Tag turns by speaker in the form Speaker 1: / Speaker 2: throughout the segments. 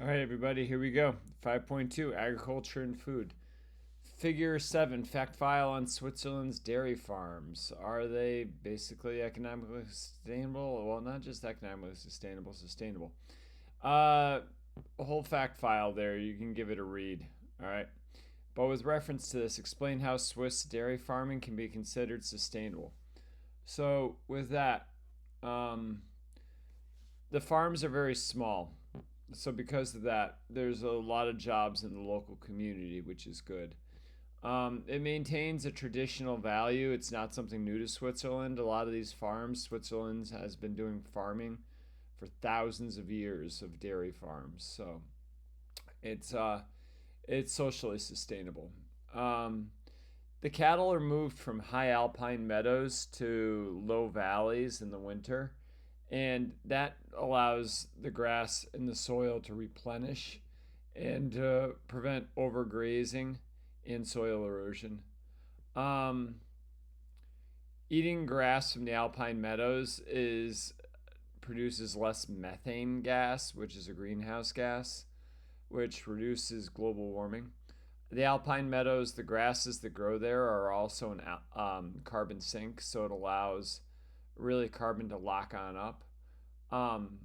Speaker 1: All right, everybody, here we go. 5.2 Agriculture and Food. Figure 7 Fact file on Switzerland's dairy farms. Are they basically economically sustainable? Well, not just economically sustainable. A whole fact file there. You can give it a read. All right. But with reference to this, explain how Swiss dairy farming can be considered sustainable. So, with that, um, the farms are very small. So because of that, there's a lot of jobs in the local community, which is good. It maintains a traditional value. It's not something new to Switzerland. A lot of these farms, Switzerland has been doing farming for thousands of years of dairy farms. So it's uh, it's socially sustainable. Um, the cattle are moved from high alpine meadows to low valleys in the winter, and that allows the grass in the soil to replenish and prevent overgrazing and soil erosion. Um, Eating grass from the alpine meadows is produces less methane gas, which is a greenhouse gas, which reduces global warming. The alpine meadows, the grasses that grow there, are also an carbon sink, so it allows really carbon to lock on up. Um,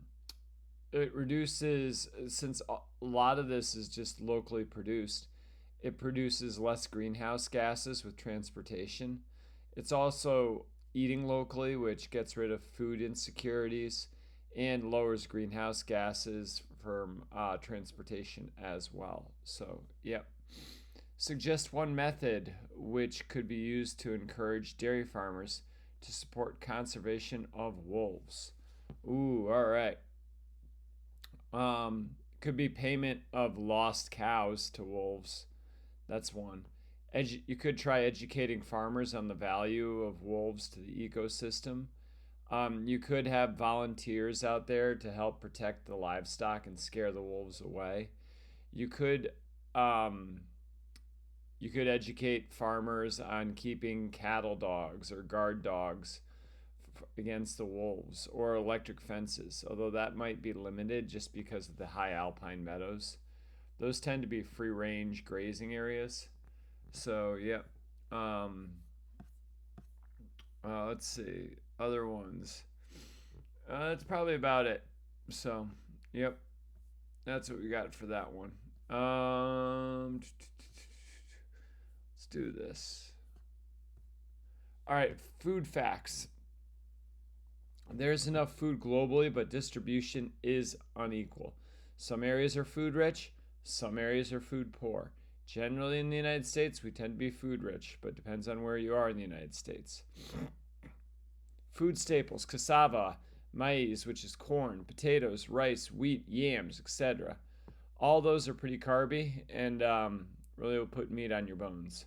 Speaker 1: it reduces, since a lot of this is just locally produced, it produces less greenhouse gases with transportation. It's also eating locally, which gets rid of food insecurities and lowers greenhouse gases from transportation as well. So, yep. Suggest one method which could be used to encourage dairy farmers to support conservation of wolves. Ooh, all right. Could be payment of lost cows to wolves. That's one. You could try educating farmers on the value of wolves to the ecosystem. You could have volunteers out there to help protect the livestock and scare the wolves away. You could um, you could educate farmers on keeping cattle dogs or guard dogs against the wolves or electric fences, although that might be limited just because of the high alpine meadows. Those tend to be free range grazing areas. So, yeah. Um, let's see. Other ones. That's probably about it. So, yep. That's what we got for that one. Let's do this. All right, food facts. There's enough food globally, but distribution is unequal. Some areas are food rich, some areas are food poor. Generally, in the United States, we tend to be food rich, but depends on where you are in the United States. Food staples: cassava, maize, which is corn, potatoes, rice, wheat, yams, etc. All those are pretty carby and really will put meat on your bones.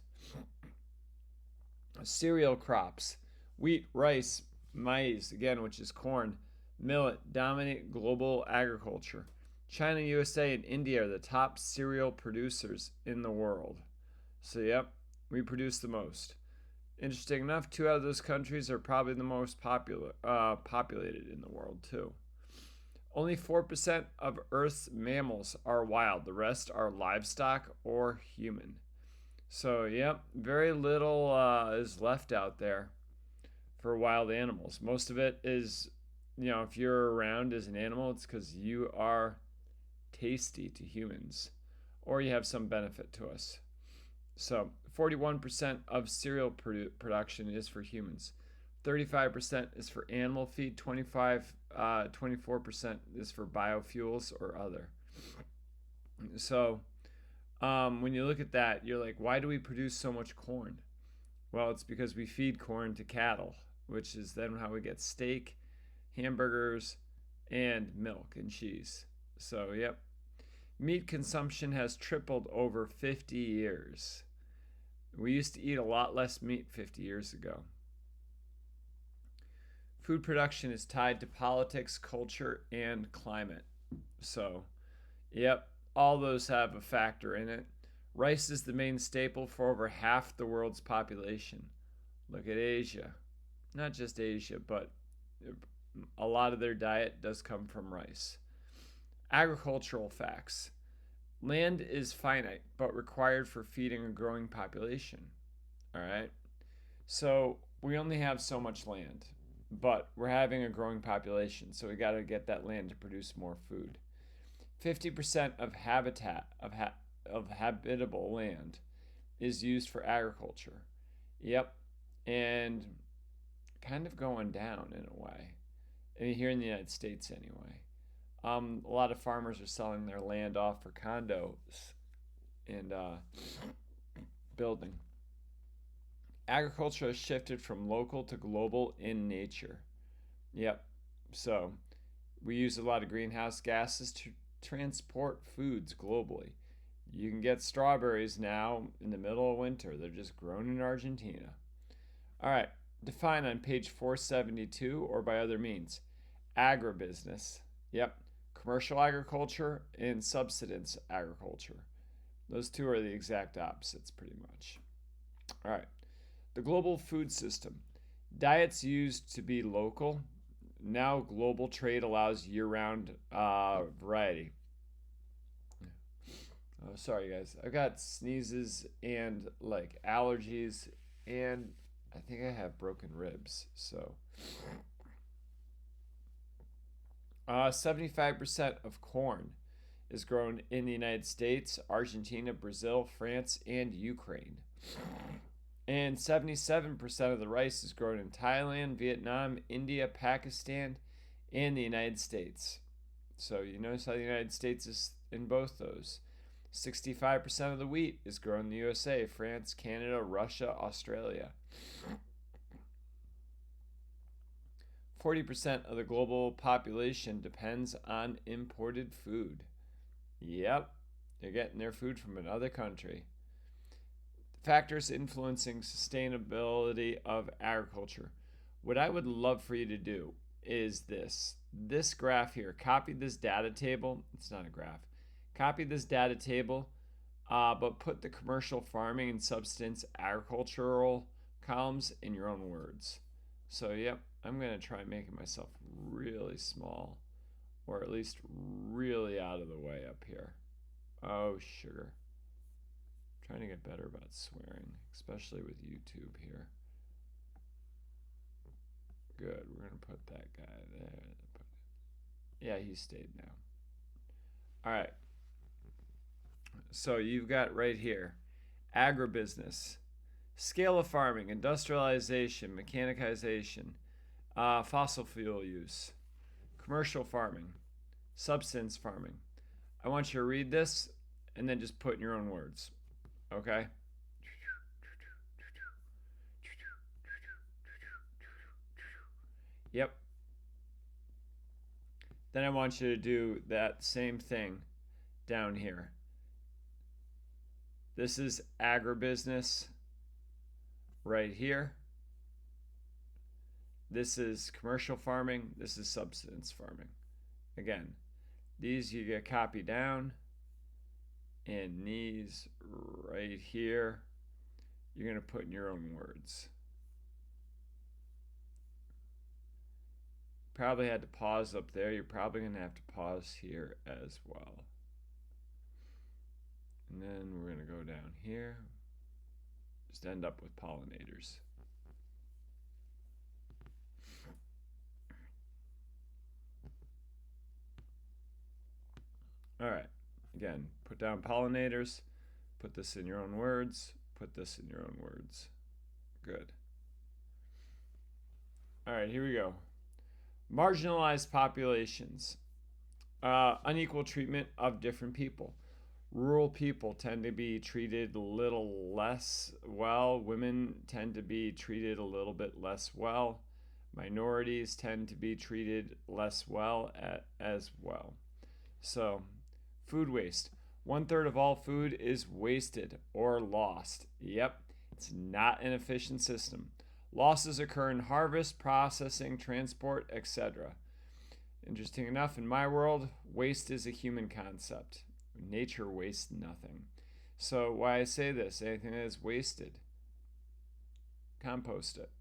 Speaker 1: Cereal crops: wheat, rice, maize, again, which is corn, millet dominate global agriculture. China, USA, and India are the top cereal producers in the world. So, yep, we produce the most. Interesting enough, two out of those countries are probably the most populated in the world, too. Only 4% of Earth's mammals are wild, the rest are livestock or human. So, yep, very little is left out there for wild animals. Most of it is, if you're around as an animal, it's because you are tasty to humans or you have some benefit to us. So 41% of cereal production is for humans. 35% is for animal feed. 24% is for biofuels or other. So when you look at that, you're like, why do we produce so much corn? Well, it's because we feed corn to cattle, which is then how we get steak, hamburgers, and milk and cheese. So, yep. Meat consumption has tripled over 50 years. We used to eat a lot less meat 50 years ago. Food production is tied to politics, culture, and climate. So, yep, all those have a factor in it. Rice is the main staple for over half the world's population. Look at Asia. Not just Asia, but a lot of their diet does come from rice. Agricultural facts. Land is finite, but required for feeding a growing population. All right. So we only have so much land, but we're having a growing population, so we got to get that land to produce more food. 50% of of habitable land is used for agriculture. Yep. And kind of going down in a way. I mean, here in the United States, anyway. A lot of farmers are selling their land off for condos and building. Agriculture has shifted from local to global in nature. Yep. So we use a lot of greenhouse gases to transport foods globally. You can get strawberries now in the middle of winter. They're just grown in Argentina. All right. Define on page 472 or by other means. Agribusiness. Yep. Commercial agriculture and subsistence agriculture. Those two are the exact opposites, pretty much. All right. The global food system. Diets used to be local. Now global trade allows year-round variety. Oh, sorry guys. I've got sneezes and like allergies, and I think I have broken ribs. So 75% of corn is grown in the United States, Argentina, Brazil, France, and Ukraine. And 77% of the rice is grown in Thailand, Vietnam, India, Pakistan, and the United States. So you notice how the United States is in both those. 65% of the wheat is grown in the USA, France, Canada, Russia, Australia. 40% of the global population depends on imported food. Yep, they're getting their food from another country. Factors influencing sustainability of agriculture. What I would love for you to do is this graph here. Copy this data table. It's not a graph. Copy this data table, but put the commercial farming and subsistence agricultural columns in your own words. So, yep, I'm going to try making myself really small, or at least really out of the way up here. Oh, sugar. I'm trying to get better about swearing, especially with YouTube here. Good. We're going to put that guy there. Yeah, he stayed now. All right. So you've got right here agribusiness, scale of farming, industrialization, mechanization, fossil fuel use, commercial farming, subsistence farming. I want you to read this and then just put in your own words. Okay? Yep. Then I want you to do that same thing down here. This is agribusiness right here. This is commercial farming. This is subsistence farming. Again, these you get copy down, and these right here, you're going to put in your own words. Probably had to pause up there. You're probably going to have to pause here as well. And then we're going to go down here. Just end up with pollinators. All right. Again, put down pollinators. Put this in your own words. Put this in your own words. Good. All right, here we go. Marginalized populations. Unequal treatment of different people. Rural people tend to be treated a little less well. Women tend to be treated a little bit less well. Minorities tend to be treated less well as well. So, food waste. 1/3 of all food is wasted or lost. Yep, it's not an efficient system. Losses occur in harvest, processing, transport, etc. Interesting enough, in my world, waste is a human concept. Nature wastes nothing. So why I say this, anything that is wasted, compost it.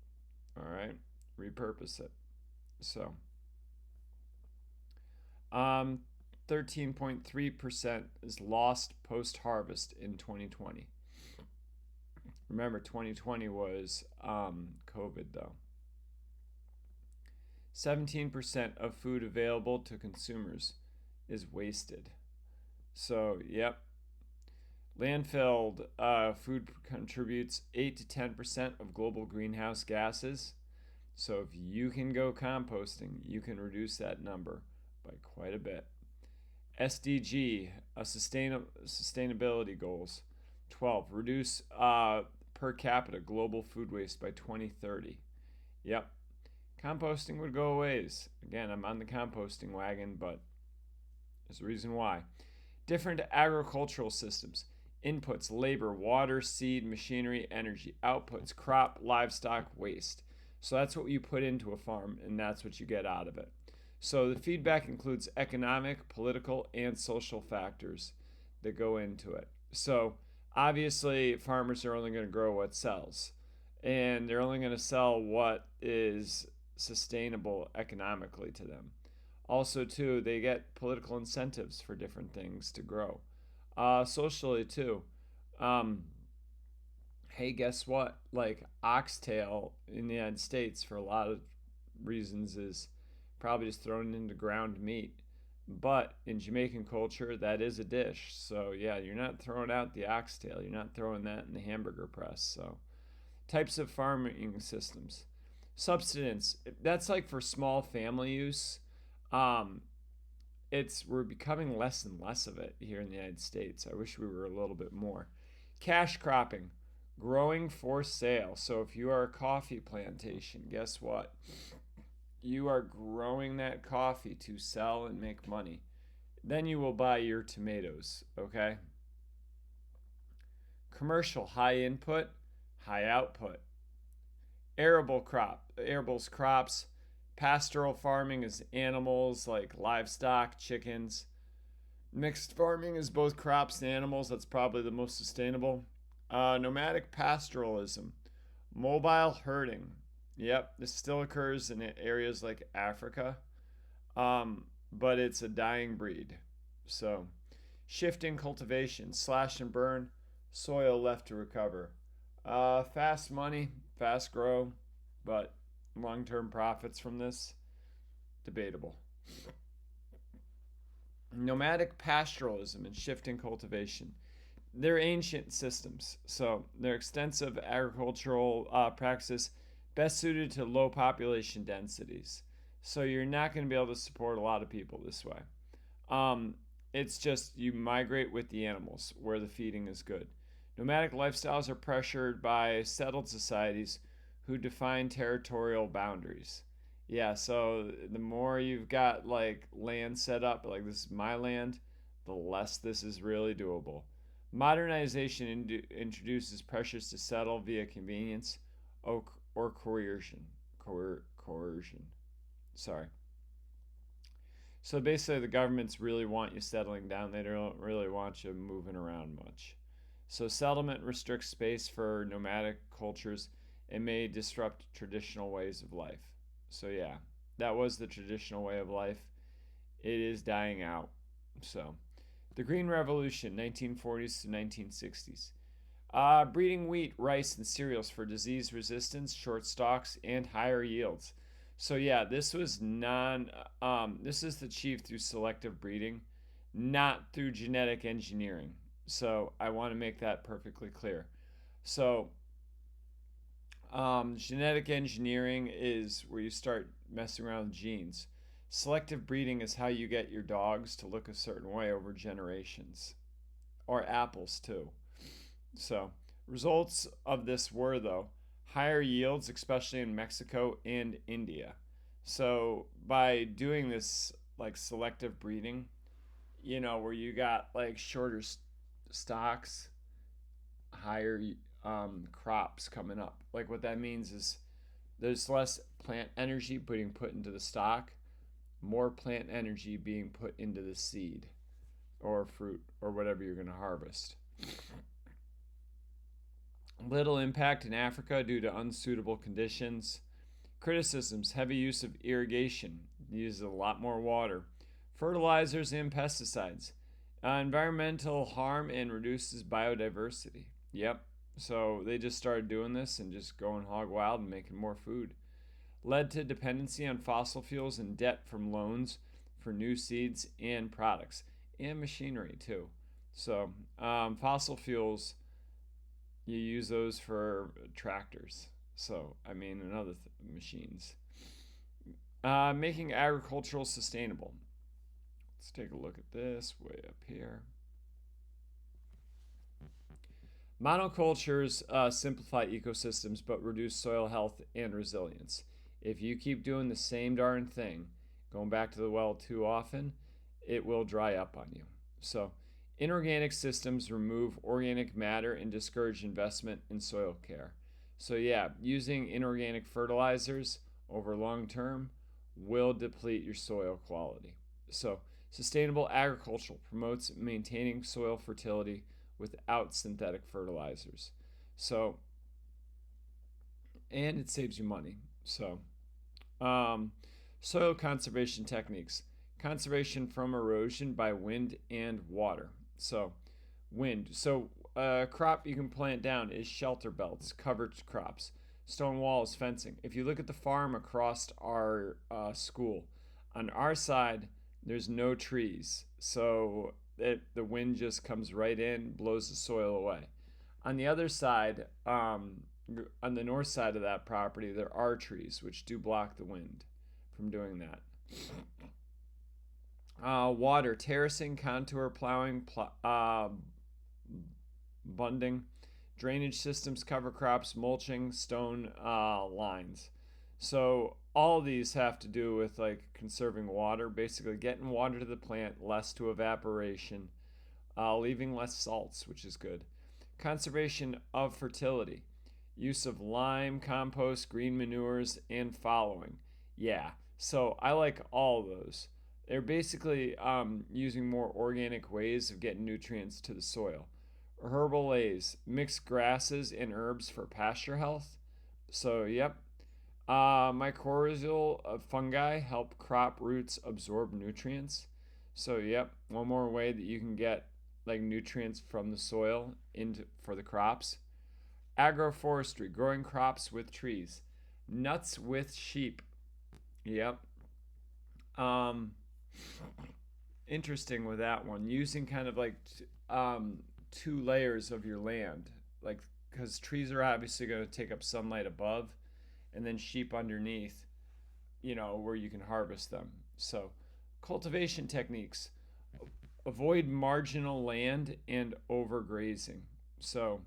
Speaker 1: All right, repurpose it. So, 13.3% is lost post-harvest in 2020. Remember, 2020 was COVID, though. 17% of food available to consumers is wasted. So, yep. Landfilled food contributes 8 to 10% of global greenhouse gases. So, if you can go composting, you can reduce that number by quite a bit. SDG, sustainability goals. 12, reduce per capita global food waste by 2030. Yep. Composting would go a ways. Again, I'm on the composting wagon, but there's a reason why. Different agricultural systems. Inputs, labor, water, seed, machinery, energy. Outputs, crop, livestock, waste. So that's what you put into a farm, and that's what you get out of it. So the feedback includes economic, political, and social factors that go into it. So obviously, farmers are only going to grow what sells, and they're only going to sell what is sustainable economically to them. Also, too, they get political incentives for different things to grow. Socially, too. Hey, guess what? Like, oxtail in the United States, for a lot of reasons, is probably just thrown into ground meat. But in Jamaican culture, that is a dish. So, yeah, you're not throwing out the oxtail. You're not throwing that in the hamburger press. So, types of farming systems. Subsistence, that's like for small family use. Um, we're becoming less and less of it here in the United States. I wish we were a little bit more. Cash cropping, growing for sale. So if you are a coffee plantation, guess what? You are growing that coffee to sell and make money. Then you will buy your tomatoes, okay? Commercial, high input, high output. Arables crops. Pastoral farming is animals like livestock, chickens. Mixed farming is both crops and animals. That's probably the most sustainable. Nomadic pastoralism. Mobile herding. Yep, this still occurs in areas like Africa, but it's a dying breed. So, shifting cultivation, slash and burn, soil left to recover. Fast money, fast grow, but long-term profits from this, debatable. Nomadic pastoralism and shifting cultivation. They're ancient systems, so they're extensive agricultural practices best suited to low population densities. So you're not going to be able to support a lot of people this way. It's just you migrate with the animals where the feeding is good. Nomadic lifestyles are pressured by settled societies who define territorial boundaries. Yeah, so the more you've got like land set up, like this is my land, the less this is really doable. Modernization introduces pressures to settle via convenience or coercion. Coercion. Sorry. So basically, the governments really want you settling down. They don't really want you moving around much. So settlement restricts space for nomadic cultures and may disrupt traditional ways of life. So yeah, that was the traditional way of life. It is dying out. So the Green Revolution, 1940s to 1960s. Breeding wheat, rice, and cereals for disease resistance, short stalks, and higher yields. So yeah, this was this is achieved through selective breeding, not through genetic engineering. So I want to make that perfectly clear. So genetic engineering is where you start messing around with genes. Selective breeding is how you get your dogs to look a certain way over generations, or apples too. So, results of this were, though, higher yields, especially in Mexico and India. So, by doing this, like selective breeding, where you got like shorter stocks, higher crops coming up. Like, what that means is there's less plant energy being put into the stock, more plant energy being put into the seed or fruit or whatever you're going to harvest. Little impact in Africa due to unsuitable conditions. Criticisms, heavy use of irrigation, uses a lot more water. Fertilizers and pesticides. Environmental harm and reduces biodiversity. Yep. So they just started doing this and just going hog wild and making more food. Led to dependency on fossil fuels and debt from loans for new seeds and products and machinery too. So fossil fuels, you use those for tractors. So I mean, and other machines. Making agricultural sustainable. Let's take a look at this way up here. Monocultures simplify ecosystems but reduce soil health and resilience. If you keep doing the same darn thing, going back to the well too often, it will dry up on you. So, inorganic systems remove organic matter and discourage investment in soil care. So, yeah, using inorganic fertilizers over long term will deplete your soil quality. So, sustainable agriculture promotes maintaining soil fertility without synthetic fertilizers. So, and it saves you money. So, soil conservation techniques. Conservation from erosion by wind and water. So, wind. So, a crop you can plant down is shelter belts, covered crops, stone walls, fencing. If you look at the farm across our school, on our side, there's no trees. So, the wind just comes right in, blows the soil away. On the other side, on the north side of that property, there are trees which do block the wind from doing that. Water, terracing, contour plowing, bunding, drainage systems, cover crops, mulching, stone lines. So all of these have to do with like conserving water, basically getting water to the plant, less to evaporation, leaving less salts, which is good. Conservation of fertility, use of lime, compost, green manures, and following. Yeah, so I like all those. They're basically using more organic ways of getting nutrients to the soil. Herbal A's, mixed grasses and herbs for pasture health. So, yep. Mycorrhizal fungi help crop roots absorb nutrients. So, yep, one more way that you can get like nutrients from the soil into for the crops. Agroforestry, growing crops with trees. Nuts with sheep. Yep. Um, Interesting with that one. Using kind of like two layers of your land, like because trees are obviously going to take up sunlight above, and then sheep underneath, where you can harvest them. So, cultivation techniques: avoid marginal land and overgrazing. So,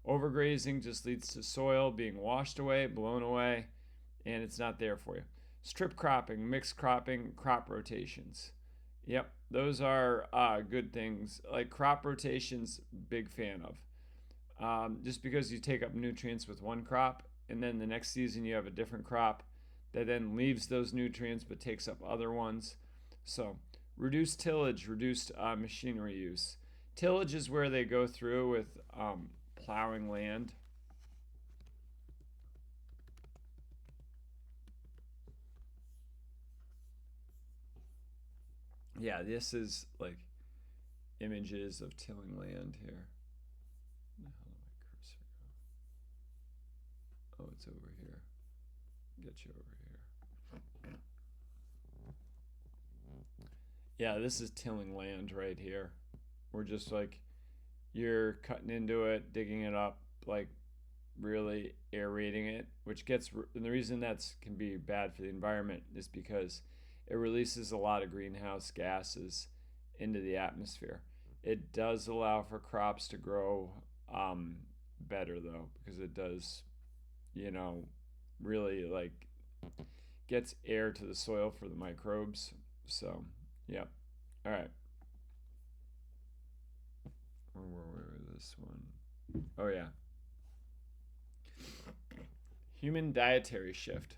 Speaker 1: overgrazing just leads to soil being washed away, blown away, and it's not there for you. Strip cropping, mixed cropping, crop rotations. Yep, those are good things. Like crop rotations, big fan of. Just because you take up nutrients with one crop, and then the next season you have a different crop that then leaves those nutrients but takes up other ones. So, reduced tillage, reduced machinery use. Tillage is where they go through with plowing land. Yeah, this is like images of tilling land here. Where the hell did my cursor go? Oh, it's over here. Get you over here. Yeah, this is tilling land right here. We're just like, you're cutting into it, digging it up, like really aerating it, which gets, and the reason that can be bad for the environment is because it releases a lot of greenhouse gases into the atmosphere. It does allow for crops to grow better though, because it does, really like gets air to the soil for the microbes. So, yep. All right. Where were we with this one? Oh, yeah. Human dietary shift.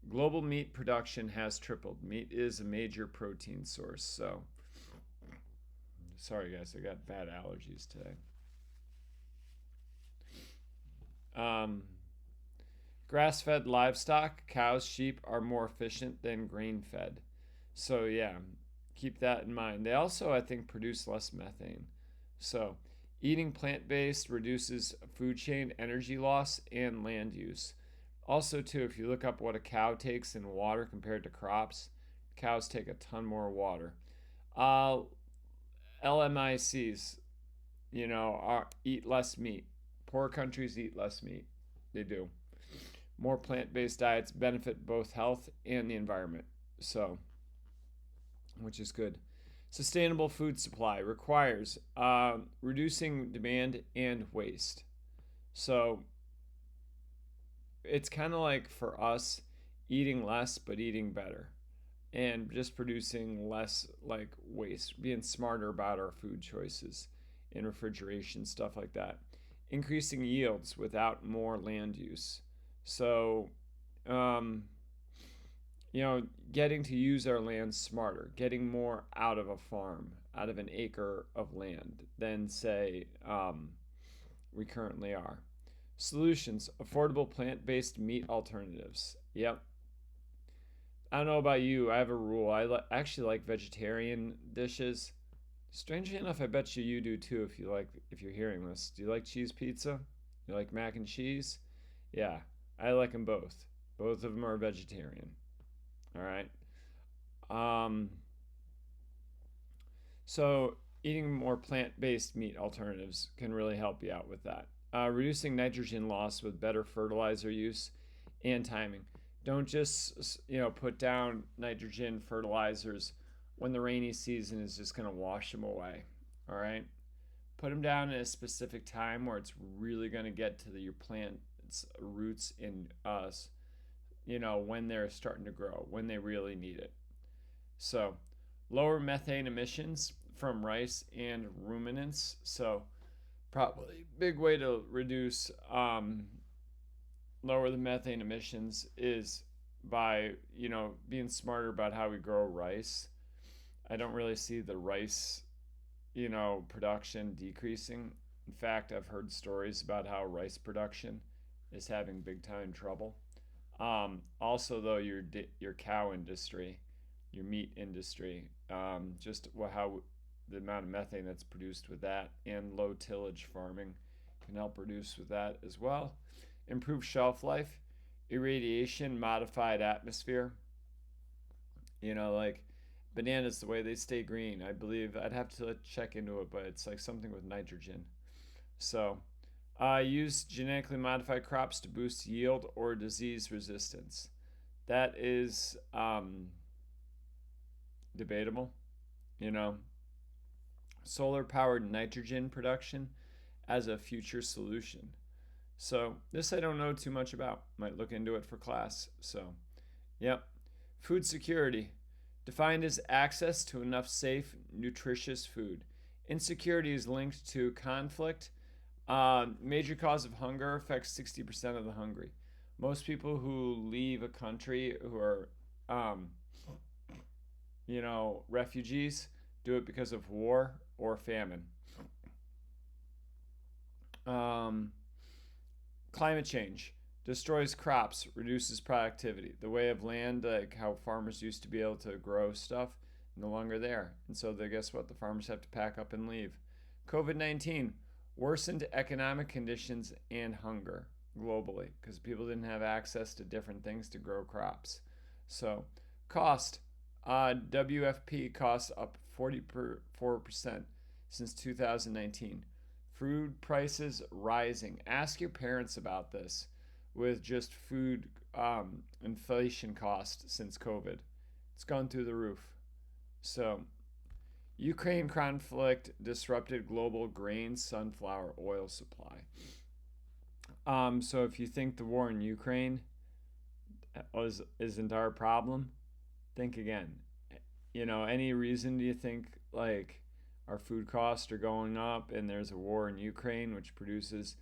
Speaker 1: Global meat production has tripled. Meat is a major protein source. So, sorry guys, I got bad allergies today. Grass-fed livestock, cows, sheep, are more efficient than grain-fed. So yeah, keep that in mind. They also, I think, produce less methane. So eating plant-based reduces food chain energy loss and land use. Also, too, if you look up what a cow takes in water compared to crops, cows take a ton more water. Uh, LMICs, eat less meat. Poor countries eat less meat. They do. More plant-based diets benefit both health and the environment. So, which is good. Sustainable food supply requires reducing demand and waste. So it's kind of like for us eating less but eating better and just producing less like waste, being smarter about our food choices in refrigeration, stuff like that. Increasing yields without more land use. So, um, getting to use our land smarter, getting more out of a farm, out of an acre of land than, say, we currently are. Solutions: affordable plant based meat alternatives. Yep. I don't know about you. I have a rule. Actually like vegetarian dishes. Strangely enough, I bet you do too if you're hearing this. Do you like cheese pizza? You like mac and cheese? Yeah, I like them both. Both of them are vegetarian. All right. Um, so eating more plant-based meat alternatives can really help you out with that. Reducing nitrogen loss with better fertilizer use and timing. Don't just put down nitrogen fertilizers when the rainy season is just going to wash them away. All right. Put them down at a specific time where it's really going to get to your plant's roots in us. When they're starting to grow, when they really need it. So, lower methane emissions from rice and ruminants. So, probably big way to reduce lower the methane emissions is by being smarter about how we grow rice. I don't really see the rice production decreasing. In fact, I've heard stories about how rice production is having big time trouble. Also, though, your cow industry, your meat industry, just how the amount of methane that's produced with that, and low tillage farming can help reduce with that as well. Improve shelf life, irradiation, modified atmosphere. Like bananas, the way they stay green. I believe I'd have to check into it, but it's like something with nitrogen. So, use genetically modified crops to boost yield or disease resistance. That is debatable. You know, solar powered nitrogen production as a future solution. So, this I don't know too much about. Might look into it for class. So, yep. Food security, defined as access to enough safe, nutritious food. Insecurity is linked to conflict. Major cause of hunger affects 60% of the hungry. Most people who leave a country who are, um, refugees do it because of war or famine. Um, Climate change destroys crops, reduces productivity. The way of land, like how farmers used to be able to grow stuff, no longer there. And so guess what? The farmers have to pack up and leave. COVID-19 worsened economic conditions and hunger globally because people didn't have access to different things to grow crops. So, cost. WFP costs up 44% since 2019. Food prices rising. Ask your parents about this with just food inflation cost since COVID. It's gone through the roof. So, Ukraine conflict disrupted global grain sunflower oil supply. So if you think the war in Ukraine isn't our problem, think again. Any reason do you think like our food costs are going up and there's a war in Ukraine which produces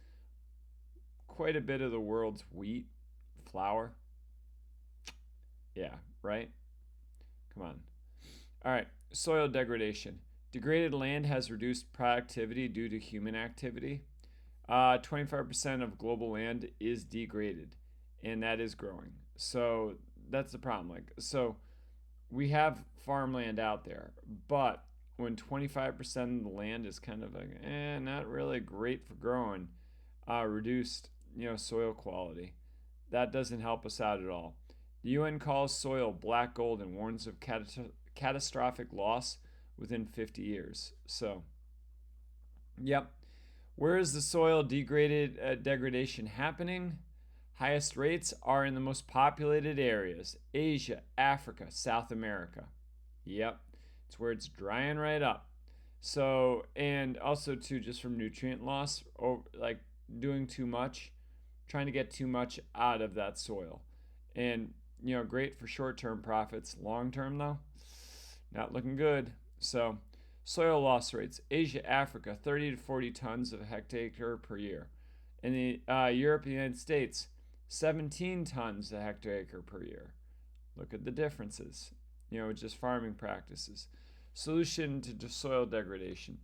Speaker 1: quite a bit of the world's wheat, flour? Yeah, right? Come on. All right, soil degradation. Degraded land has reduced productivity due to human activity. 25% of global land is degraded, and that is growing. So that's the problem. we have farmland out there, but when 25% of the land is kind of like, not really great for growing, reduced, soil quality, that doesn't help us out at all. The UN calls soil black gold and warns of catastrophic loss within 50 years. So, yep. Where is the soil degradation happening? Highest rates are in the most populated areas: Asia, Africa, South America. Yep, it's where it's drying right up. So, and also too, just from nutrient loss, or like doing too much, trying to get too much out of that soil. And, great for short term profits. Long term, though, not looking good. So, soil loss rates: Asia, Africa, 30 to 40 tons of hectare per year. In the Europe and United States, 17 tons a hectare per year. Look at the differences, just farming practices. Solution to soil degradation: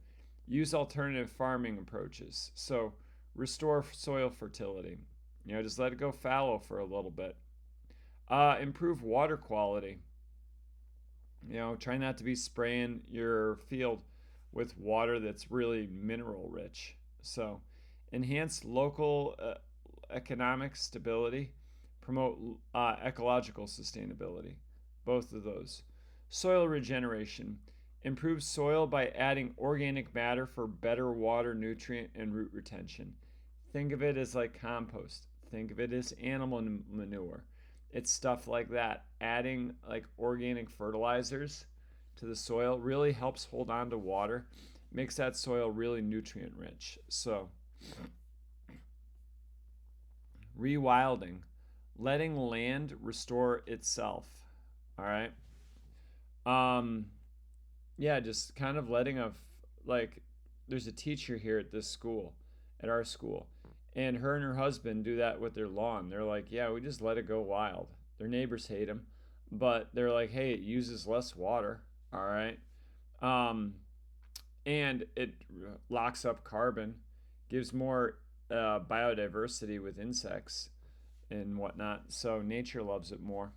Speaker 1: use alternative farming approaches. So, restore soil fertility. Just let it go fallow for a little bit. Improve water quality. Try not to be spraying your field with water that's really mineral rich. So, enhance local economic stability, promote ecological sustainability. Both of those. Soil regeneration: improve soil by adding organic matter for better water, nutrient, and root retention. Think of it as like compost. Think of it as animal manure. It's stuff like that. Adding like organic fertilizers to the soil really helps hold on to water, makes that soil really nutrient rich. So, rewilding: letting land restore itself. All right. Um, yeah, just kind of letting like, there's a teacher here at this school, at our school, and her and her husband do that with their lawn. They're like, yeah, we just let it go wild. Their neighbors hate them, but they're like, hey, it uses less water. All right. Um, and it locks up carbon, gives more biodiversity with insects and whatnot. So nature loves it more.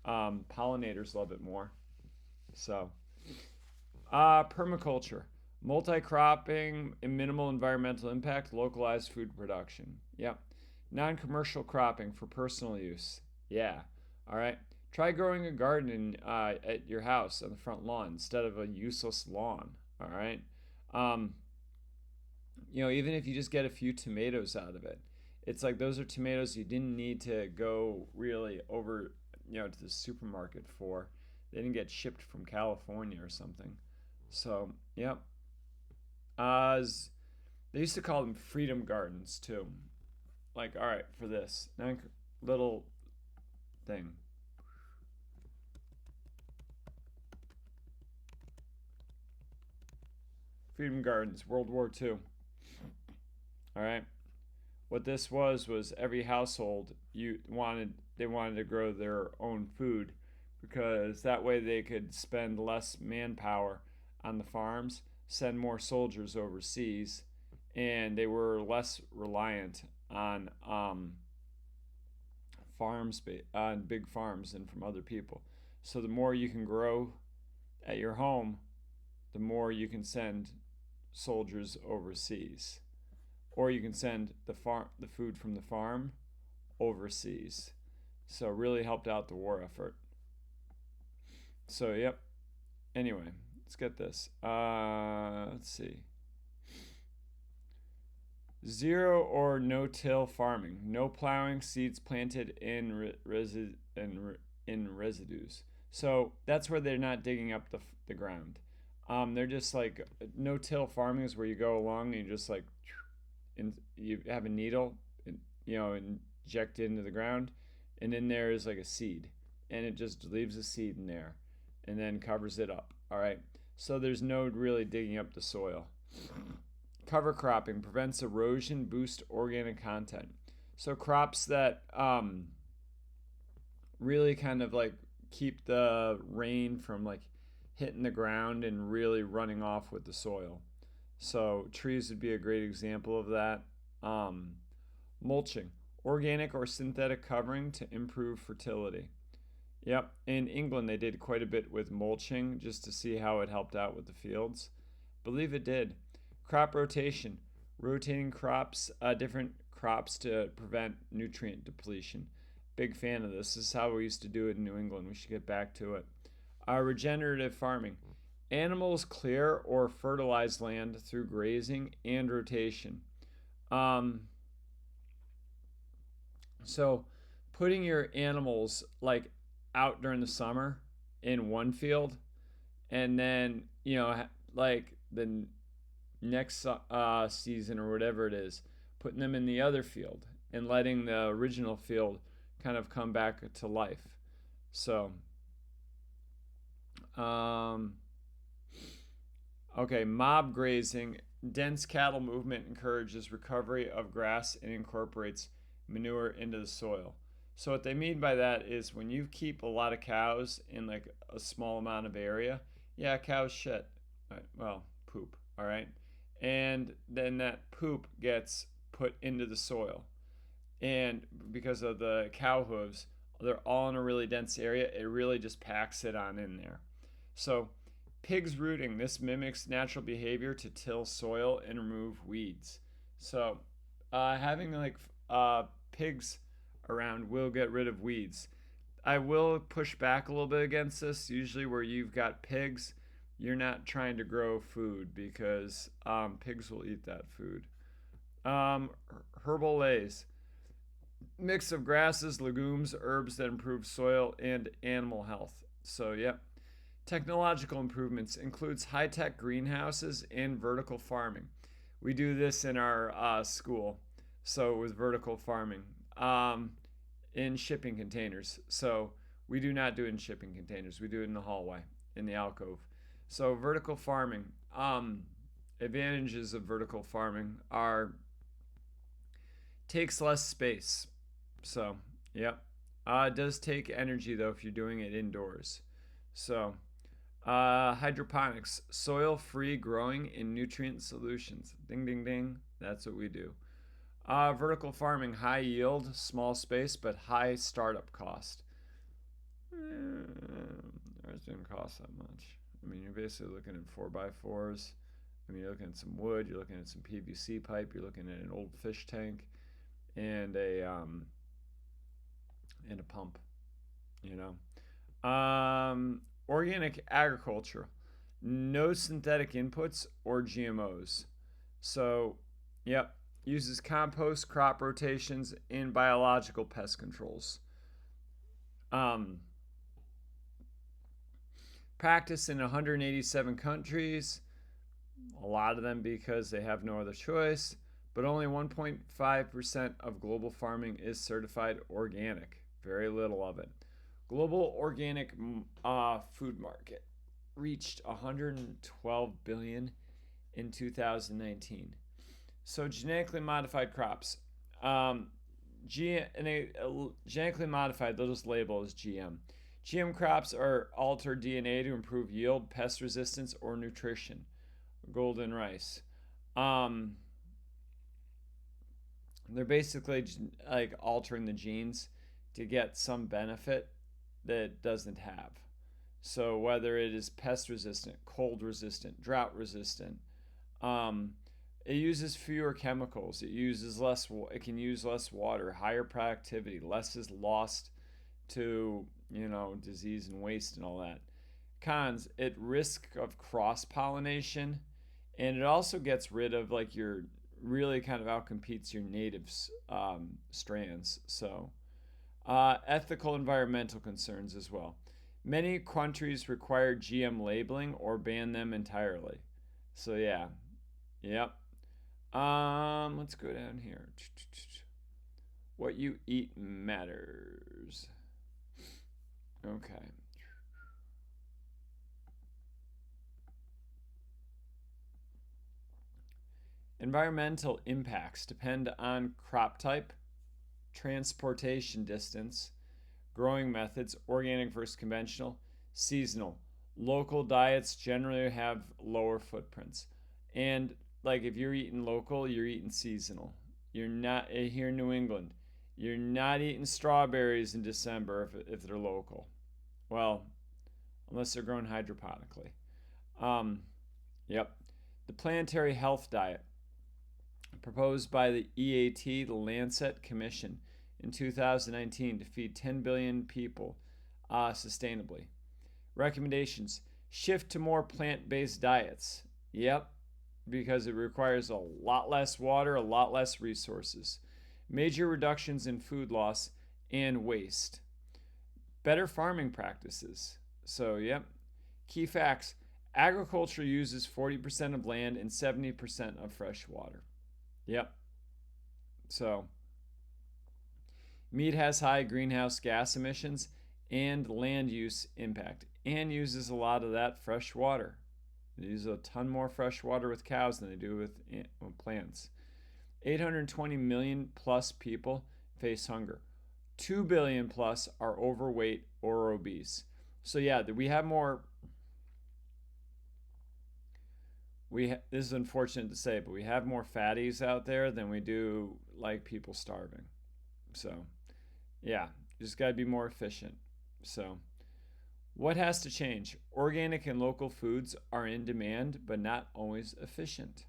Speaker 1: Pollinators love it more. So, permaculture: multi-cropping and minimal environmental impact, localized food production. Yep. Non-commercial cropping for personal use. Yeah. All right. Try growing a garden at your house on the front lawn instead of a useless lawn. All right. Um, even if you just get a few tomatoes out of it, it's like those are tomatoes you didn't need to go really over, to the supermarket for. They didn't get shipped from California or something. So, yep. They used to call them freedom gardens too. Like, all right, for this little thing. Freedom Gardens, World War II. All right. What this was every household they wanted to grow their own food, because that way they could spend less manpower on the farms, send more soldiers overseas, and they were less reliant on on big farms and from other people. So the more you can grow at your home, the more you can send soldiers overseas, or you can send the food from the farm overseas. So really helped out the war effort. So yep. Anyway, let's get this. Let's see. Zero or no-till farming. No plowing, seeds planted in residues. So that's where they're not digging up the ground. They're just like, no-till farming is where you go along and you just like, and you have a needle, and, inject it into the ground, and in there is like a seed, and it just leaves a seed in there, and then covers it up. All right. So there's no really digging up the soil. Cover cropping prevents erosion, boosts organic content. So crops that really kind of like keep the rain from like hitting the ground and really running off with the soil. So trees would be a great example of that. Mulching, organic or synthetic covering to improve fertility. Yep. In England, they did quite a bit with mulching just to see how it helped out with the fields. Believe it did. Crop rotation, rotating crops, different crops to prevent nutrient depletion. Big fan of this. This is how we used to do it in New England. We should get back to it. Regenerative farming. Animals clear or fertilize land through grazing and rotation. Um, so, putting your animals like out during the summer in one field, and then like the next season or whatever it is, putting them in the other field and letting the original field kind of come back to life. So, um, okay, mob grazing. Dense cattle movement encourages recovery of grass and incorporates manure into the soil. So what they mean by that is when you keep a lot of cows in like a small amount of area, yeah, cows shit. Right, well, poop, all right? And then that poop gets put into the soil. And because of the cow hooves, they're all in a really dense area. It really just packs it on in there. So pigs rooting, this mimics natural behavior to till soil and remove weeds. So having like pigs around will get rid of weeds. I will push back a little bit against this. Usually, where you've got pigs, you're not trying to grow food because pigs will eat that food. Um, Herbal lays, mix of grasses, legumes, herbs that improve soil and animal health. So, yep. Technological improvements includes high-tech greenhouses and vertical farming. We do this in our school, so with vertical farming in shipping containers. So we do not do it in shipping containers. We do it in the hallway, in the alcove. So vertical farming. Advantages of vertical farming are takes less space. So, yep. It does take energy though if you're doing it indoors. So, hydroponics, soil free growing in nutrient solutions. Ding, ding, ding. That's what we do. Vertical farming, high yield, small space, but high startup cost. Ours didn't cost that much. I mean, you're basically looking at 4x4s. I mean, you're looking at some wood, you're looking at some PVC pipe, you're looking at an old fish tank, and a pump. You know, organic agriculture, no synthetic inputs or GMOs. So, yep, uses compost, crop rotations, and biological pest controls. Um, Practice in 187 countries, a lot of them because they have no other choice, but only 1.5% of global farming is certified organic. Very little of it. Global organic food market reached 112 billion in 2019. So genetically modified crops. Genetically modified, they'll just label as GM. GM crops are altered DNA to improve yield, pest resistance, or nutrition. Golden rice. They're basically like altering the genes to get some benefit that it doesn't have. So whether it is pest resistant, cold resistant, drought resistant, it uses fewer chemicals. It uses less. It can use less water. Higher productivity. Less is lost to disease and waste and all that. Cons: it risk of cross pollination, and it also gets rid of like your really kind of outcompetes your native strands. So ethical environmental concerns as well. Many countries require GM labeling or ban them entirely. So yeah, yep. Let's go down here. What you eat matters. Okay. Environmental impacts depend on crop type, transportation distance, growing methods, organic versus conventional, seasonal. Local diets generally have lower footprints. And like if you're eating local, you're eating seasonal. You're not here in New England. You're not eating strawberries in December if they're local. Well, unless they're grown hydroponically. Um, yep. The planetary health diet, proposed by the EAT, the Lancet Commission, in 2019 to feed 10 billion people sustainably. Recommendations: shift to more plant based diets. Yep, because it requires a lot less water, a lot less resources. Major reductions in food loss and waste. Better farming practices. So, yep. Key facts: agriculture uses 40% of land and 70% of fresh water. Yep. So, meat has high greenhouse gas emissions and land use impact and uses a lot of that fresh water. They use a ton more fresh water with cows than they do with plants. 820 million plus people face hunger. 2 billion plus are overweight or obese. So yeah, we have more. This is unfortunate to say, but we have more fatties out there than we do like people starving. So yeah, just got to be more efficient. So what has to change? Organic and local foods are in demand, but not always efficient.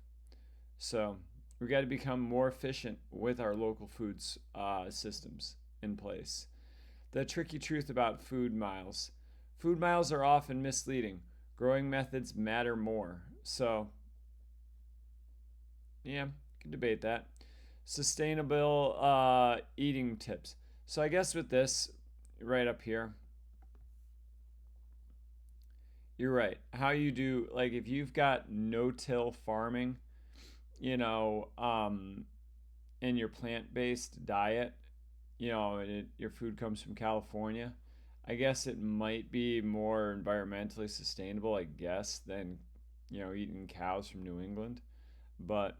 Speaker 1: So we got to become more efficient with our local foods systems in place. The tricky truth about food miles: food miles are often misleading. Growing methods matter more. So, yeah, can debate that. Sustainable eating tips. So, I guess with this right up here, you're right. How you do, like, if you've got no till farming, you know, in your plant based diet, your food comes from California, I guess it might be more environmentally sustainable, I guess, than, eating cows from New England. But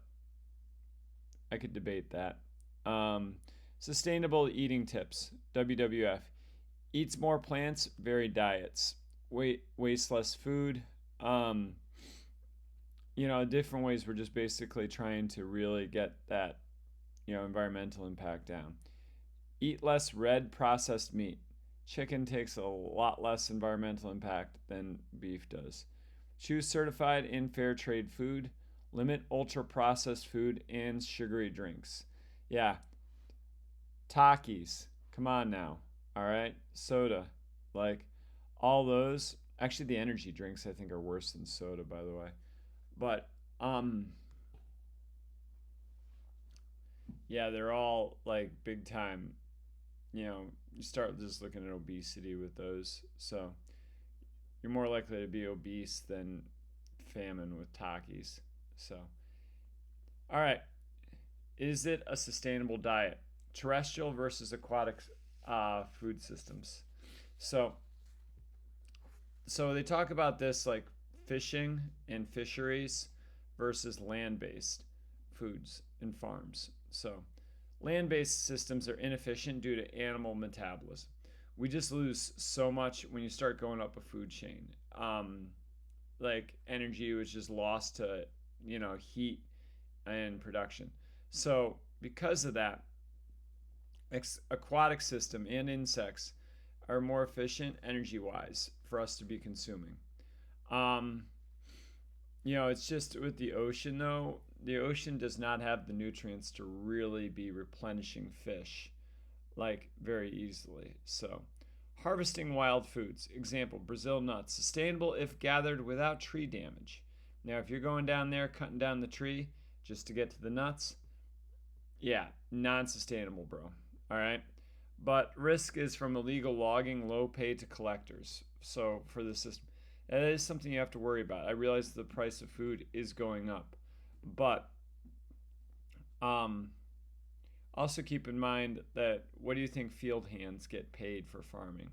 Speaker 1: I could debate that. Um, Sustainable eating tips, WWF. Eats more plants, varied diets. Waste less food. Um, Different ways we're just basically trying to really get that, environmental impact down. Eat less red processed meat. Chicken takes a lot less environmental impact than beef does. Choose certified and fair trade food. Limit ultra processed food and sugary drinks. Yeah, Takis. Come on now. All right. Soda. Like all those. Actually, the energy drinks I think are worse than soda, by the way. But um, yeah, they're all like big time. You start just looking at obesity with those. So you're more likely to be obese than famine with Takis. So, all right. Is it a sustainable diet? Terrestrial versus aquatic food systems. So, so they talk about this like fishing and fisheries versus land-based foods and farms. So, land-based systems are inefficient due to animal metabolism. We just lose so much when you start going up a food chain. Like energy was just lost to heat and production. So because of that, aquatic system and insects are more efficient energy wise for us to be consuming. Um, it's just with the ocean though, the ocean does not have the nutrients to really be replenishing fish like very easily. So, harvesting wild foods. Example: Brazil nuts. Sustainable if gathered without tree damage. Now, if you're going down there cutting down the tree just to get to the nuts, yeah, non-sustainable, bro. All right. But risk is from illegal logging, low pay to collectors. So for the system, that is something you have to worry about. I realize the price of food is going up, but um, also keep in mind that what do you think field hands get paid for farming?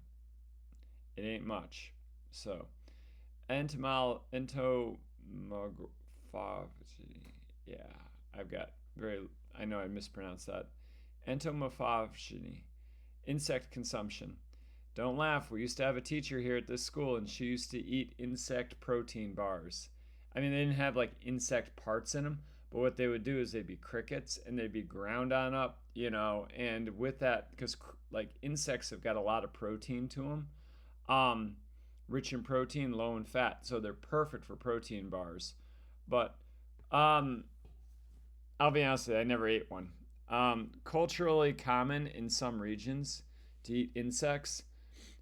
Speaker 1: It ain't much. So entomophagy. Yeah, I've got very. I know I mispronounced that. Entomophagy, insect consumption. Don't laugh. We used to have a teacher here at this school, and she used to eat insect protein bars. I mean, they didn't have like insect parts in them, but what they would do is they'd be crickets and they'd be ground on up, and with that, because like insects have got a lot of protein to them, Um, Rich in protein, low in fat, so they're perfect for protein bars. But um, I'll be honest with you, I never ate one. Culturally common in some regions to eat insects.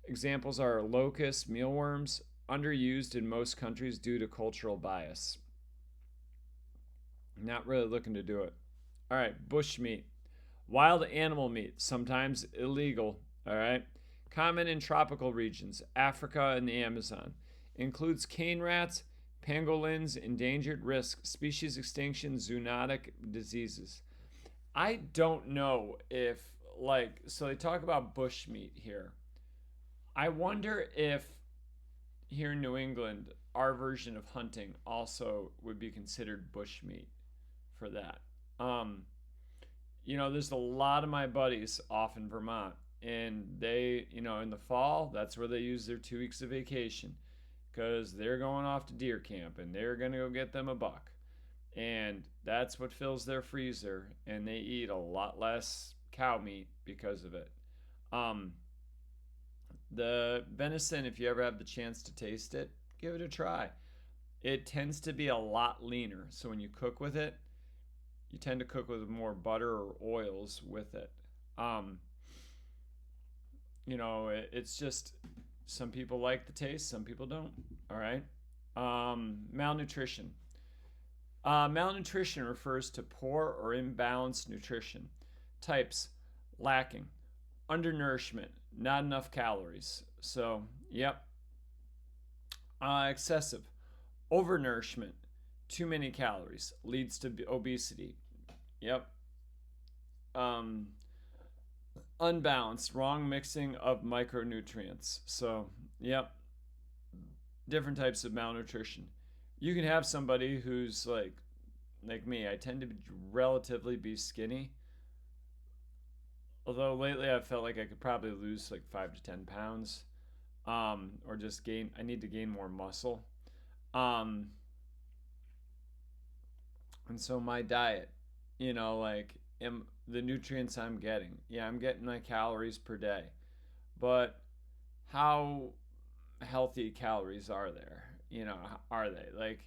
Speaker 1: Examples are locusts, mealworms, underused in most countries due to cultural bias. Not really looking to do it. All right, bush meat. Wild animal meat, sometimes illegal. All right. Common in tropical regions, Africa and the Amazon. Includes cane rats, pangolins, endangered risk, species extinction, zoonotic diseases. I don't know if, so they talk about bush meat here. I wonder if here in New England, our version of hunting also would be considered bush meat for that. Um, there's a lot of my buddies off in Vermont, and they, in the fall, that's where they use their 2 weeks of vacation because they're going off to deer camp and they're going to go get them a buck. And that's what fills their freezer, and they eat a lot less cow meat because of it. Um, the venison, if you ever have the chance to taste it, give it a try. It tends to be a lot leaner, so when you cook with it, you tend to cook with more butter or oils with it. Um, it's just some people like the taste, some people don't. All right. Malnutrition. Malnutrition refers to poor or imbalanced nutrition. Types: lacking, undernourishment, not enough calories. So, yep. Excessive, overnourishment, too many calories leads to obesity. Yep. Um, Unbalanced, wrong mixing of micronutrients. So, yep, different types of malnutrition. You can have somebody who's like me. I tend to relatively be skinny. Although lately I've felt like I could probably lose like 5 to 10 pounds, or just gain. I need to gain more muscle. Um, and so my diet, am the nutrients I'm getting. Yeah, I'm getting my calories per day, but how healthy calories are there? Are they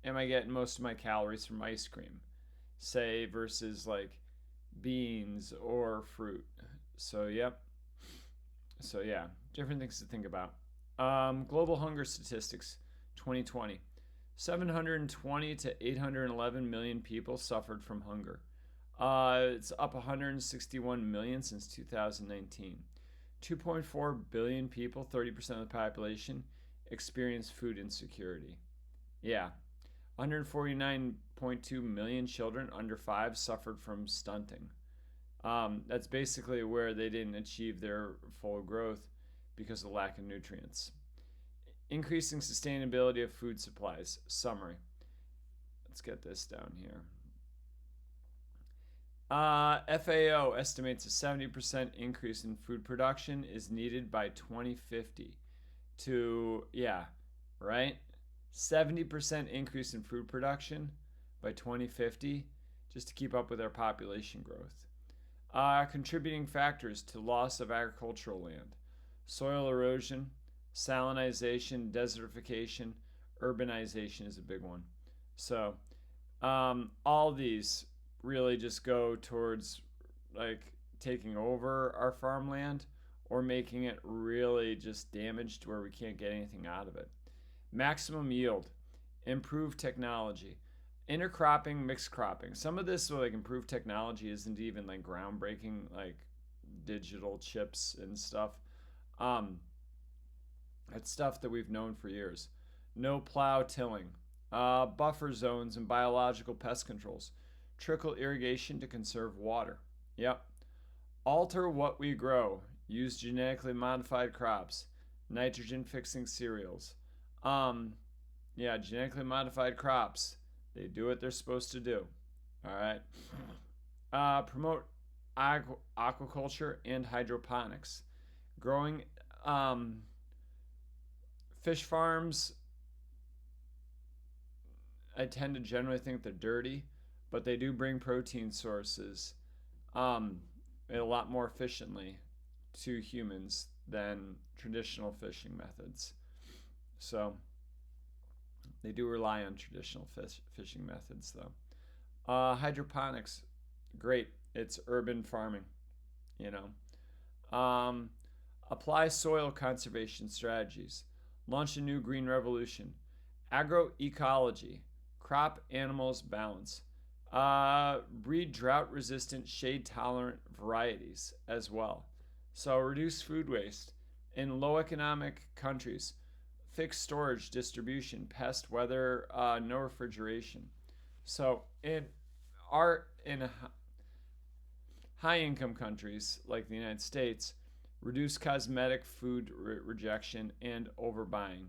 Speaker 1: am I getting most of my calories from ice cream, say, versus like beans or fruit? So, yep. So, yeah, different things to think about. Global hunger statistics 2020. 720 to 811 million people suffered from hunger. It's up 161 million since 2019. 2.4 billion people, 30% of the population, experience food insecurity. Yeah. 149.2 million children under 5 suffered from stunting. That's basically where they didn't achieve their full growth because of lack of nutrients. Increasing sustainability of food supplies. Summary. Let's get this down here. FAO estimates a 70% increase in food production is needed by 2050 to, yeah, right? 70% increase in food production by 2050 just to keep up with our population growth. Contributing factors to loss of agricultural land: soil erosion, salinization, desertification, urbanization is a big one. So, all these really just go towards like taking over our farmland or making it really just damaged where we can't get anything out of it. Maximum yield, improved technology, intercropping, mixed cropping. Some of this like improved technology isn't even like groundbreaking, like digital chips and stuff. Um, it's stuff that we've known for years. No plow tilling, buffer zones and biological pest controls, trickle irrigation to conserve water. Yep. Alter what we grow. Use genetically modified crops, nitrogen fixing cereals. Yeah, genetically modified crops. They do what they're supposed to do. All right. Promote aquaculture and hydroponics. Growing fish farms, I tend to generally think they're dirty, but they do bring protein sources a lot more efficiently to humans than traditional fishing methods. So they do rely on traditional fishing methods, though. Hydroponics, great. It's urban farming, you know. Apply soil conservation strategies. Launch a new green revolution. Agroecology, crop animals balance. Breed drought resistant, shade tolerant varieties as well. So reduce food waste. In low economic countries, fixed storage, distribution, pest, weather, no refrigeration. So in high income countries like the United States, reduce cosmetic food rejection and overbuying.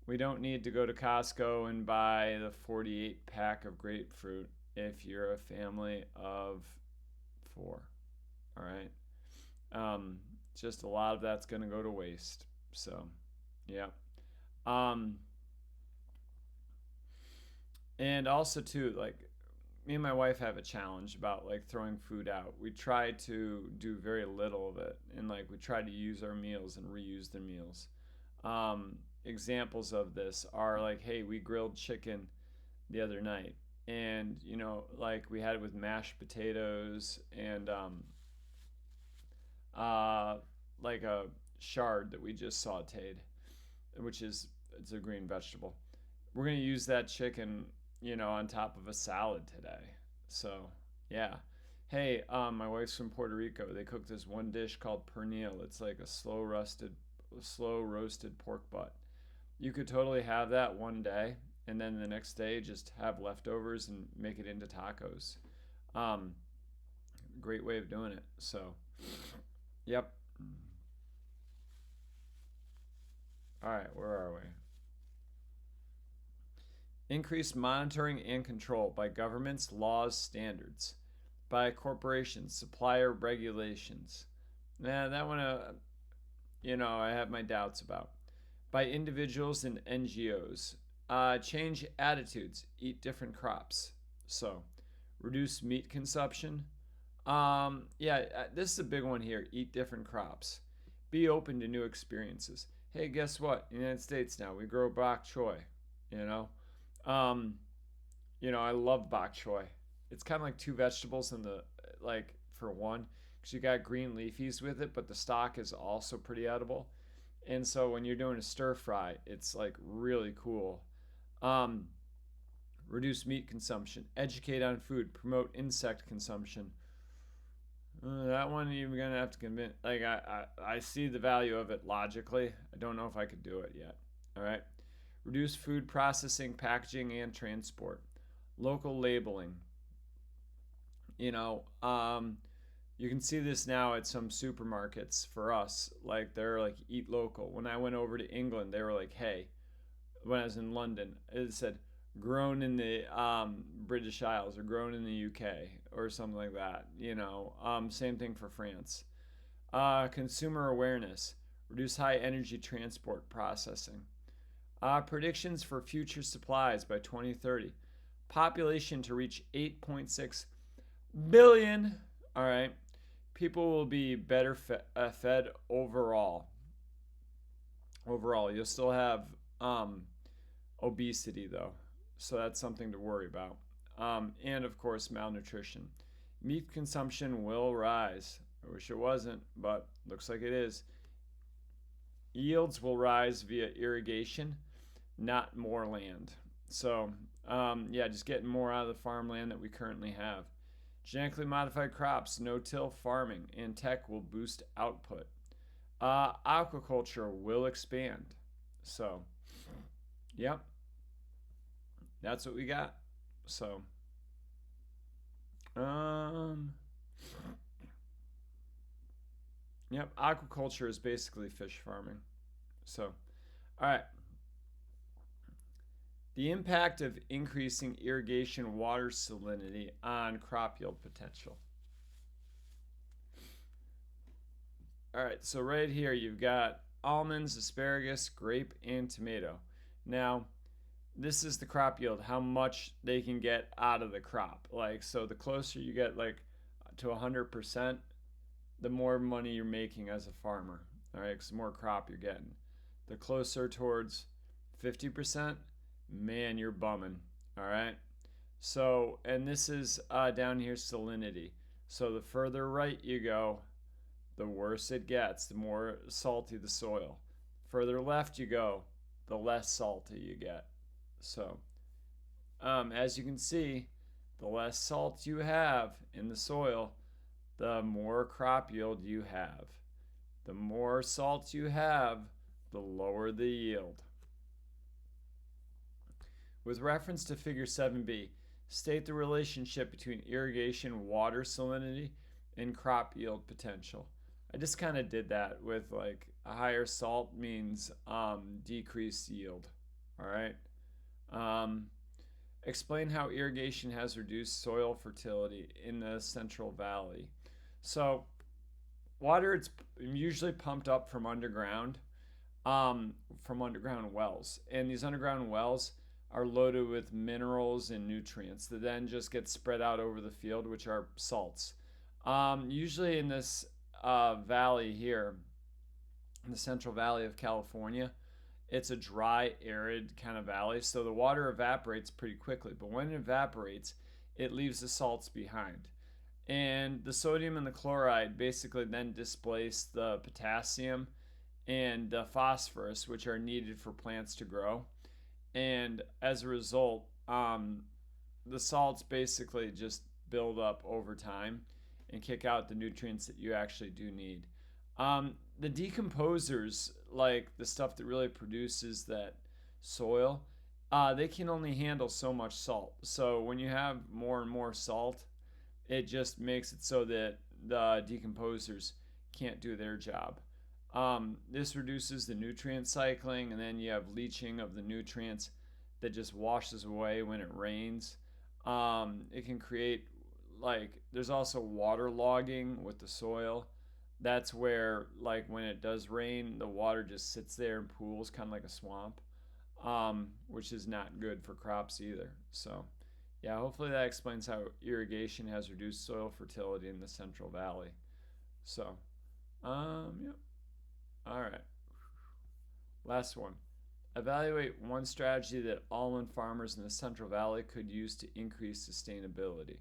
Speaker 1: We don't need to go to Costco and buy the 48 pack of grapefruit if you're a family of four. All right. Just a lot of that's going to go to waste. So, yeah. Um, and also, too, like, me and my wife have a challenge about like throwing food out. We try to do very little of it, and like we try to use our meals and reuse the meals. Examples of this are like, hey, we grilled chicken the other night, and like we had it with mashed potatoes and uh, like a chard that we just sautéed, which is it's a green vegetable. We're gonna use that chicken, on top of a salad today. So yeah. Hey, my wife's from Puerto Rico. They cook this one dish called pernil. It's like a slow roasted pork butt. You could totally have that one day, and then the next day just have leftovers and make it into tacos. Um, Great way of doing it. So, yep. All right, where are we? Increased monitoring and control by governments, laws, standards, by corporations, supplier regulations. That one, I have my doubts about. By individuals and NGOs. Change attitudes, eat different crops. So, reduce meat consumption. This is a big one here. Eat different crops. Be open to new experiences. Hey, guess what? In the United States now, we grow bok choy, you know? Um, I love bok choy. It's kind of like two vegetables in the like for one, because you got green leafies with it, but the stalk is also pretty edible. And so when you're doing a stir fry, it's like really cool. Um, Reduce meat consumption, educate on food, promote insect consumption. That one you're gonna have to convince. Like I see the value of it logically. I don't know if I could do it yet. All right. Reduce food processing, packaging, and transport. Local labeling. You know, um, you can see this now at some supermarkets for us. Like they're like eat local. When I went over to England, they were like, hey, when I was in London, it said grown in the British Isles or grown in the UK or something like that. Same thing for France. Consumer awareness. Reduce high energy transport processing. Predictions for future supplies by 2030. Population to reach 8.6 billion. All right. People will be better fed overall. Overall, you'll still have obesity though, so that's something to worry about. And of course, malnutrition. Meat consumption will rise. I wish it wasn't, but looks like it is. Yields will rise via irrigation, not more land. So, just getting more out of the farmland that we currently have. Genetically modified crops, no-till farming, and tech will boost output. Aquaculture will expand. So, yep, that's what we got. So, aquaculture is basically fish farming. So, all right. The impact of increasing irrigation water salinity on crop yield potential. All right, so right here you've got almonds, asparagus, grape, and tomato. Now, this is the crop yield, how much they can get out of the crop. Like, so the closer you get like to 100%, the more money you're making as a farmer. All right, because the more crop you're getting. The closer towards 50%, man, you're bumming. All right. So, and this is down here salinity. So the further right you go, the worse it gets, the more salty the soil. Further left you go, the less salty you get. So, as you can see, the less salt you have in the soil, the more crop yield you have. The more salt you have, the lower the yield. With reference to figure 7b, state the relationship between irrigation water salinity and crop yield potential. I just kind of did that with like a higher salt means decreased yield. All right. Explain how irrigation has reduced soil fertility in the Central Valley. So, water it's usually pumped up from underground wells, and these underground wells are loaded with minerals and nutrients that then just get spread out over the field, which are salts. Usually in this valley here, in the Central Valley of California, it's a dry, arid kind of valley, so the water evaporates pretty quickly. But when it evaporates, it leaves the salts behind. And the sodium and the chloride basically then displace the potassium and the phosphorus, which are needed for plants to grow. And as a result, the salts basically just build up over time and kick out the nutrients that you actually do need. The decomposers, like the stuff that really produces that soil, they can only handle so much salt. So when you have more and more salt, it just makes it so that the decomposers can't do their job. This reduces the nutrient cycling, and then you have leaching of the nutrients that just washes away when it rains. It can create, like, there's also water logging with the soil. That's where, like, when it does rain, the water just sits there in pools, kind of like a swamp, which is not good for crops either. So, yeah, hopefully that explains how irrigation has reduced soil fertility in the Central Valley. So, yeah. All right. Last one. Evaluate one strategy that almond farmers in the Central Valley could use to increase sustainability.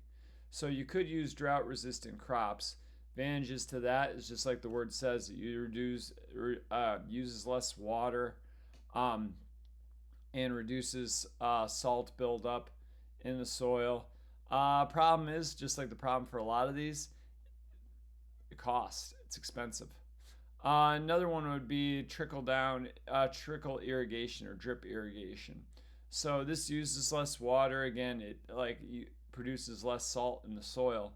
Speaker 1: So you could use drought-resistant crops. Advantages to that is just like the word says, it uses less water, and reduces salt buildup in the soil. Problem is, just like the problem for a lot of these, it costs. It's expensive. Another one would be trickle irrigation or drip irrigation. So this uses less water. Again, it produces less salt in the soil,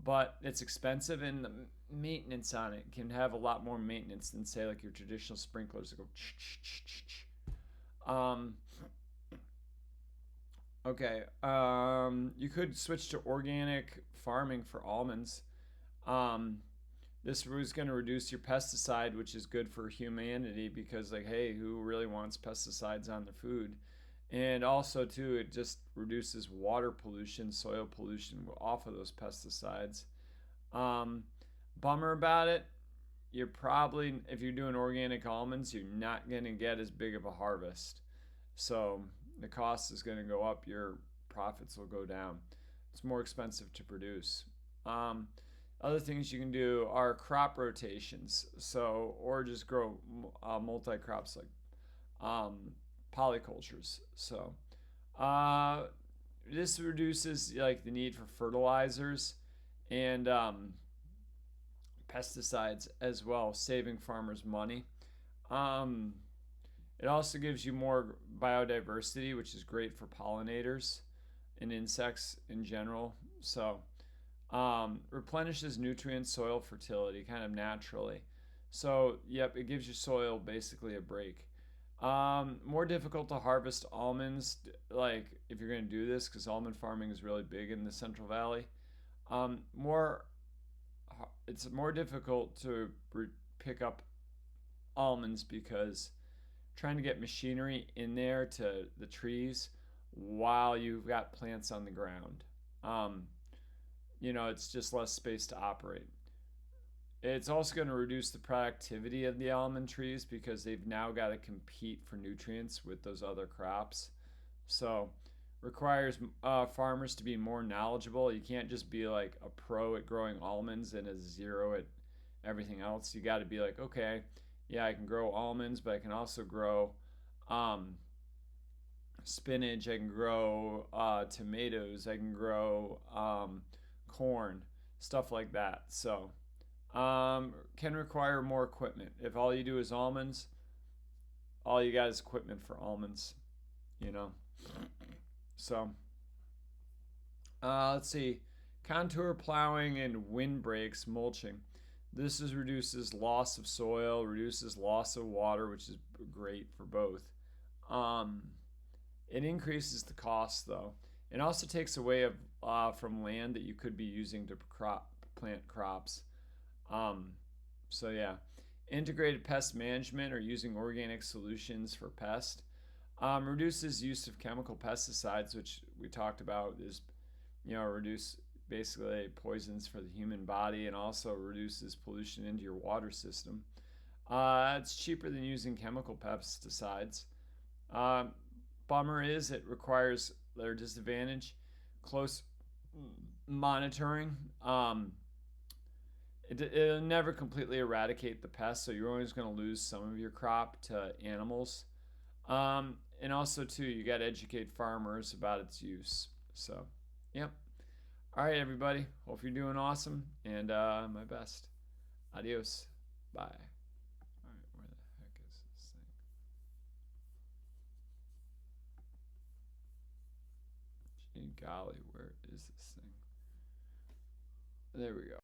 Speaker 1: but it's expensive, and the maintenance on it can have a lot more maintenance than say like your traditional sprinklers that go. Okay. You could switch to organic farming for almonds. This was going to reduce your pesticide, which is good for humanity because, like, hey, who really wants pesticides on their food? And also, too, it just reduces water pollution, soil pollution off of those pesticides. Bummer about it, you're probably, if you're doing organic almonds, you're not going to get as big of a harvest. So the cost is going to go up, your profits will go down. It's more expensive to produce. Other things you can do are crop rotations, so or just grow multi-crops like polycultures. So this reduces like the need for fertilizers and pesticides as well, saving farmers money. It also gives you more biodiversity, which is great for pollinators and insects in general. So replenishes nutrient soil fertility kind of naturally. So, yep, it gives your soil basically a break. More difficult to harvest almonds, like if you're going to do this, because almond farming is really big in the Central Valley. It's more difficult to pick up almonds because trying to get machinery in there to the trees while you've got plants on the ground. It's just less space to operate. It's also going to reduce the productivity of the almond trees because they've now got to compete for nutrients with those other crops. So, requires farmers to be more knowledgeable. You can't just be like a pro at growing almonds and a zero at everything else. You got to be like, okay, yeah, I can grow almonds, but I can also grow um, spinach. I can grow tomatoes. I can grow corn, stuff like that. So, can require more equipment. If all you do is almonds, all you got is equipment for almonds, you know. So, let's see. Contour plowing and windbreaks mulching. This is reduces loss of soil, reduces loss of water, which is great for both. Um, it increases the cost though. It also takes away from land that you could be using to plant crops. Um, so yeah, integrated pest management or using organic solutions for pest reduces use of chemical pesticides, which we talked about is reduce basically poisons for the human body and also reduces pollution into your water system. It's cheaper than using chemical pesticides. Uh, Bummer is it requires their disadvantage, close monitoring. It'll never completely eradicate the pest, so you're always going to lose some of your crop to animals. And also, too, you got to educate farmers about its use. So, yep. All right, everybody. Hope you're doing awesome, and my best. Adios. Bye. All right, where the heck is this thing? Gee golly, where is this thing? There we go.